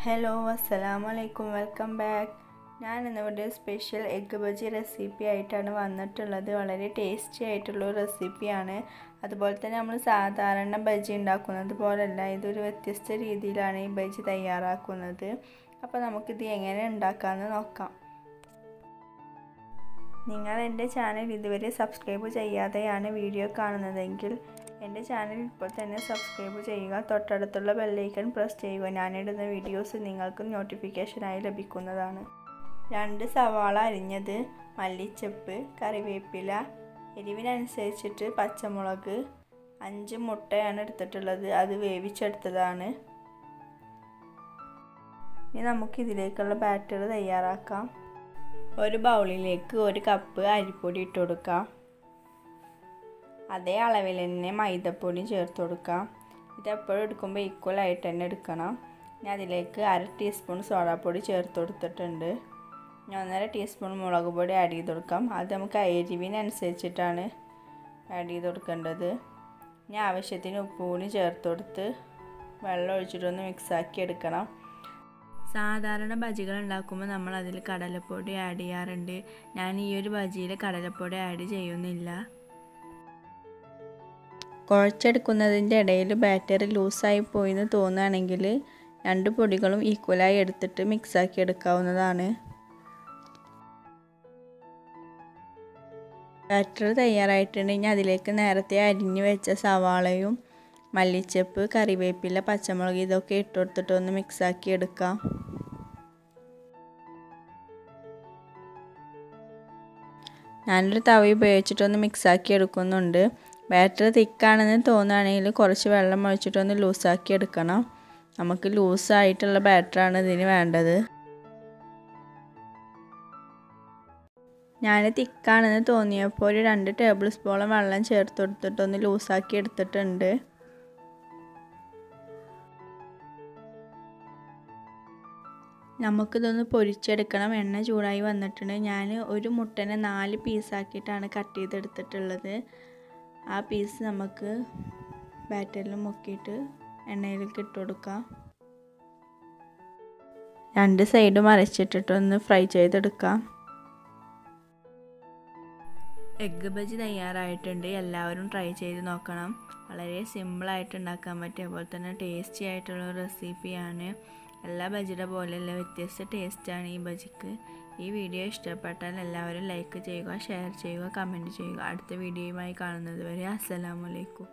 Hello അസ്സലാമലൈക്കും welcome back. ഞാൻ ഇന്നിവിടെ സ്പെഷ്യൽ എഗ്ഗ് ബജി റെസിപ്പി ആയിട്ടാണ് വന്നിട്ടുള്ളത്. വളരെ ടേസ്റ്റി ആയിട്ടുള്ള റെസിപ്പിയാണ്. അതുപോലെ തന്നെ നമ്മൾ സാധാരണ ബജി ഉണ്ടാക്കുന്നത് പോലെയല്ല, ഇതൊരു വ്യത്യസ്ത രീതിയിലാണ് ഈ ബജി തയ്യാറാക്കുന്നത്. അപ്പോൾ നമുക്കിത് എങ്ങനെ ഉണ്ടാക്കാമെന്ന് നോക്കാം. നിങ്ങൾ എൻ്റെ ചാനൽ ഇതുവരെ സബ്സ്ക്രൈബ് ചെയ്യാതെയാണ് വീഡിയോ കാണുന്നതെങ്കിൽ എൻ്റെ ചാനൽ ഇപ്പോൾ തന്നെ സബ്സ്ക്രൈബ് ചെയ്യുക. തൊട്ടടുത്തുള്ള ബെല്ലൈക്കൺ പ്രസ് ചെയ്യുക. ഞാനിടുന്ന വീഡിയോസ് നിങ്ങൾക്ക് നോട്ടിഫിക്കേഷനായി ലഭിക്കുന്നതാണ്. 2 സവാള അരിഞ്ഞത്, മല്ലിച്ചപ്പ്, കറിവേപ്പില, എരിവിനനുസരിച്ചിട്ട് പച്ചമുളക്, 5 മുട്ടയാണ് എടുത്തിട്ടുള്ളത്, അത് വേവിച്ചെടുത്തതാണ്. ഇനി നമുക്കിതിലേക്കുള്ള ബാറ്റർ തയ്യാറാക്കാം. ഒരു ബൗളിലേക്ക് 1 കപ്പ് അരിപ്പൊടി ഇട്ട് കൊടുക്കാം. അതേ അളവിൽ തന്നെ മൈദപ്പൊടി ചേർത്ത് കൊടുക്കാം. ഇതെപ്പോഴും എടുക്കുമ്പോൾ ഈക്വലായിട്ട് തന്നെ എടുക്കണം. ഇനി അതിലേക്ക് 1/2 ടീസ്പൂൺ സോഡാപ്പൊടി ചേർത്ത് കൊടുത്തിട്ടുണ്ട്. ഇനി 1.5 ടീസ്പൂൺ മുളക് പൊടി ആഡ് ചെയ്ത് കൊടുക്കാം. അത് നമുക്ക് എരിവിനനുസരിച്ചിട്ടാണ് ആഡ് ചെയ്ത് കൊടുക്കേണ്ടത്. ഇനി ആവശ്യത്തിന് ഉപ്പ് കൂടി ചേർത്ത് കൊടുത്ത് വെള്ളം ഒഴിച്ചിട്ടൊന്ന് മിക്സാക്കി എടുക്കണം. സാധാരണ ബജികൾ ഉണ്ടാക്കുമ്പോൾ നമ്മൾ അതിൽ കടലപ്പൊടി ആഡ് ചെയ്യാറുണ്ട്. ഞാൻ ഈ ഒരു ബജിയിൽ കടലപ്പൊടി ആഡ് ചെയ്യുന്നില്ല. കുഴച്ചെടുക്കുന്നതിൻ്റെ ഇടയിൽ ബാറ്റർ ലൂസായി പോയെന്ന് തോന്നുകയാണെങ്കിൽ 2 പൊടികളും ഈക്വലായി എടുത്തിട്ട് മിക്സാക്കി എടുക്കാവുന്നതാണ്. ബാറ്റർ തയ്യാറായിട്ടുണ്ടെങ്കിൽ അതിലേക്ക് നേരത്തെ അരിഞ്ഞു വെച്ച സവാളയും മല്ലിച്ചപ്പ്, കറിവേപ്പില, പച്ചമുളക് ഇതൊക്കെ ഇട്ട് കൊടുത്തിട്ട് ഒന്ന് മിക്സാക്കി എടുക്കാം. ഞാനൊരു തവി ഉപയോഗിച്ചിട്ടൊന്ന് മിക്സാക്കി എടുക്കുന്നുണ്ട്. ബാറ്റർ തിക്കാണെന്ന് തോന്നുകയാണെങ്കിൽ കുറച്ച് വെള്ളം ഒഴിച്ചിട്ടൊന്ന് ലൂസാക്കി എടുക്കണം. നമുക്ക് ലൂസായിട്ടുള്ള ബാറ്ററാണ് ഇതിന് വേണ്ടത്. ഞാൻ തിക്കാണെന്ന് തോന്നിയപ്പോൾ ഒരു 2 ടേബിൾ സ്പൂൺ വെള്ളം ചേർത്ത് കൊടുത്തിട്ടൊന്ന് ലൂസാക്കി എടുത്തിട്ടുണ്ട്. നമുക്കിതൊന്ന് പൊരിച്ചെടുക്കണം. എണ്ണ ചൂടായി വന്നിട്ടുണ്ട്. ഞാൻ ഒരു മുട്ടനെ 4 പീസാക്കിയിട്ടാണ് കട്ട് ചെയ്തെടുത്തിട്ടുള്ളത്. ആ പീസ് നമുക്ക് ബാറ്ററിൽ മുക്കിയിട്ട് എണ്ണയിലേക്ക് ഇട്ട് കൊടുക്കാം. 2 സൈഡും മറിച്ചിട്ടിട്ടൊന്ന് ഫ്രൈ ചെയ്തെടുക്കാം. എഗ്ഗ് ബജി തയ്യാറായിട്ടുണ്ട്. എല്ലാവരും ട്രൈ ചെയ്ത് നോക്കണം. വളരെ സിമ്പിളായിട്ട് ഉണ്ടാക്കാൻ പറ്റിയ പോലെ തന്നെ ടേസ്റ്റി ആയിട്ടുള്ള റെസിപ്പിയാണ്. എല്ലാ ബജിയുടെ പോലെയല്ല, വ്യത്യസ്ത ടേസ്റ്റാണ് ഈ ബജിക്ക്. ഈ വീഡിയോ ഇഷ്ടപ്പെട്ടാൽ എല്ലാവരും ലൈക്ക് ചെയ്യുക, ഷെയർ ചെയ്യുക, കമൻറ്റ് ചെയ്യുക. അടുത്ത വീഡിയോയുമായി കാണുന്നത് വരെ അസ്സലാമു അലൈക്കും.